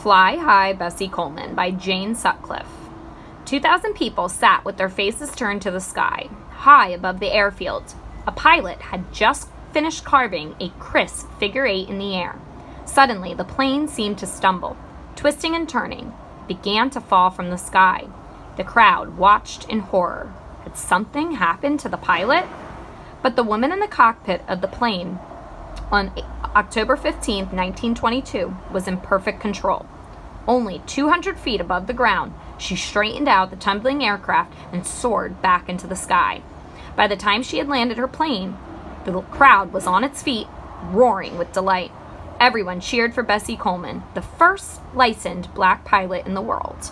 Fly High, Bessie Coleman by Jane Sutcliffe. 2,000 people sat with their faces turned to the sky, high above the airfield. A pilot had just finished carving a crisp figure 8 in the air. Suddenly, the plane seemed to stumble, twisting and turning, began to fall from the sky. The crowd watched in horror. Had something happened to the pilot? But the woman in the cockpit of the plane on October 15, 1922, was in perfect control. Only 200 feet above the ground, she straightened out the tumbling aircraft and soared back into the sky. By the time she had landed her plane, the crowd was on its feet, roaring with delight. Everyone cheered for Bessie Coleman, the first licensed black pilot in the world.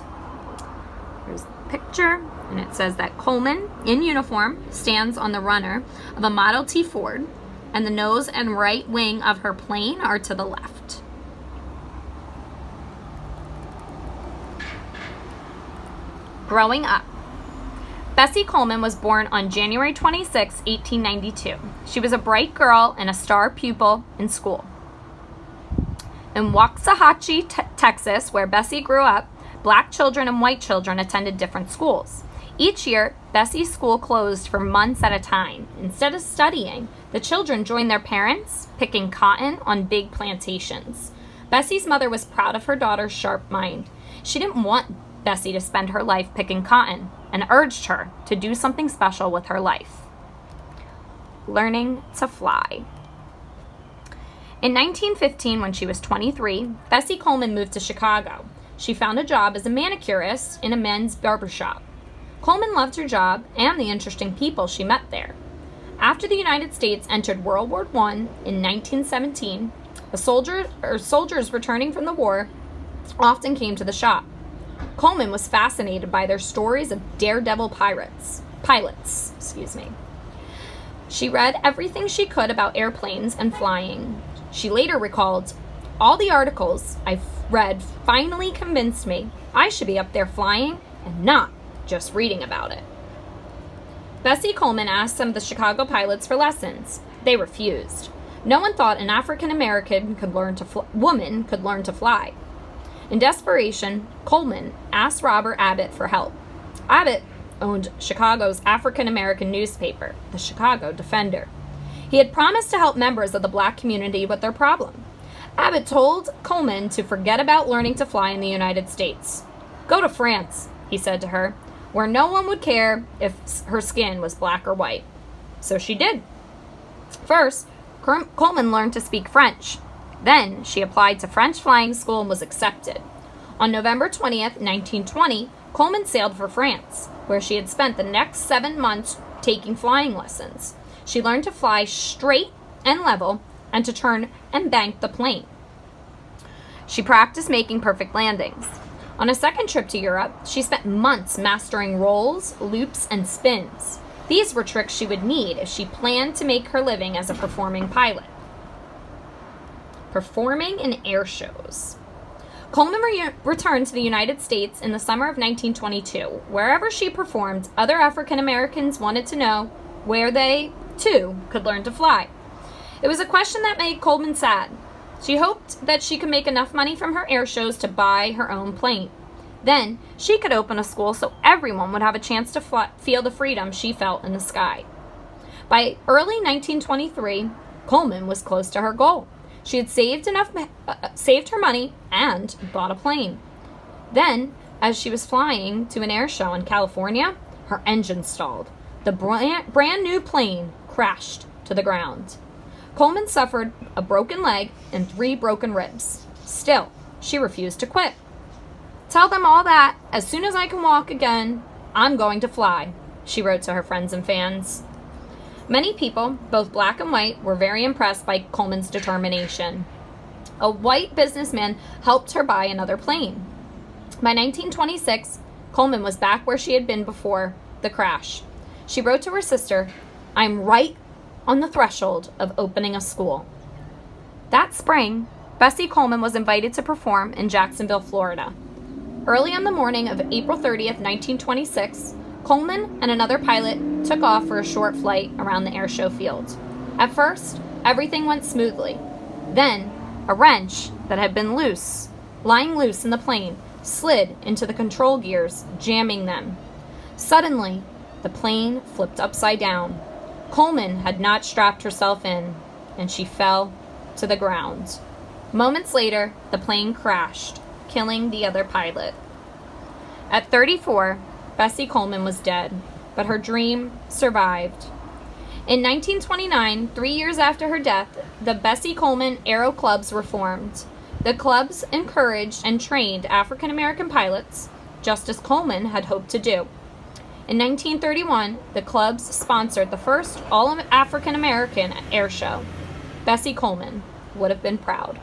Here's the picture, and it says that Coleman, in uniform, stands on the runner of a Model T Ford, and the nose and right wing of her plane are to the left. Growing up. Bessie Coleman was born on January 26, 1892. She was a bright girl and a star pupil in school. In Waxahachie, Texas, where Bessie grew up, black children and white children attended different schools. Each year, Bessie's school closed for months at a time. Instead of studying, the children joined their parents, picking cotton on big plantations. Bessie's mother was proud of her daughter's sharp mind. She didn't want Bessie to spend her life picking cotton and urged her to do something special with her life. Learning to fly. In 1915, when she was 23, Bessie Coleman moved to Chicago. She found a job as a manicurist in a men's barbershop. Coleman loved her job and the interesting people she met there. After the United States entered World War I in 1917, soldiers returning from the war often came to the shop. Coleman was fascinated by their stories of daredevil pilots. She read everything she could about airplanes and flying. She later recalled, "All the articles I've read finally convinced me I should be up there flying and not just reading about it." Bessie Coleman asked some of the Chicago pilots for lessons. They refused. No one thought an African-American woman could learn to fly. In desperation, Coleman asked Robert Abbott for help. Abbott owned Chicago's African-American newspaper, the Chicago Defender. He had promised to help members of the black community with their problem. Abbott told Coleman to forget about learning to fly in the United States. "Go to France," he said to her, "where no one would care if her skin was black or white." So she did. First, Coleman learned to speak French. Then she applied to French flying school and was accepted. On November 20th, 1920, Coleman sailed for France, where she had spent the next 7 months taking flying lessons. She learned to fly straight and level and to turn and bank the plane. She practiced making perfect landings. On a second trip to Europe, she spent months mastering rolls, loops, and spins. These were tricks she would need if she planned to make her living as a performing pilot. Performing in air shows. Coleman returned to the United States in the summer of 1922. Wherever she performed, other African Americans wanted to know where they, too, could learn to fly. It was a question that made Coleman sad. She hoped that she could make enough money from her air shows to buy her own plane. Then she could open a school so everyone would have a chance to feel the freedom she felt in the sky. By early 1923, Coleman was close to her goal. She had saved her money and bought a plane. Then, as she was flying to an air show in California, her engine stalled. The brand new plane crashed to the ground. Coleman suffered a broken leg and 3 broken ribs. Still, she refused to quit. "Tell them all that as soon as I can walk again, I'm going to fly," she wrote to her friends and fans. Many people, both black and white, were very impressed by Coleman's determination. A white businessman helped her buy another plane. By 1926, Coleman was back where she had been before the crash. She wrote to her sister, "I'm right on the threshold of opening a school." That spring, Bessie Coleman was invited to perform in Jacksonville, Florida. Early on the morning of April 30th, 1926, Coleman and another pilot took off for a short flight around the airshow field. At first, everything went smoothly. Then, a wrench that had been loose lying loose in the plane, slid into the control gears, jamming them. Suddenly, the plane flipped upside down. Coleman had not strapped herself in, and she fell to the ground. Moments later, the plane crashed, killing the other pilot. At 34, Bessie Coleman was dead, but her dream survived. In 1929, 3 years after her death, the Bessie Coleman Aero Clubs were formed. The clubs encouraged and trained African American pilots, just as Coleman had hoped to do. In 1931, the clubs sponsored the first all-African American air show. Bessie Coleman would have been proud.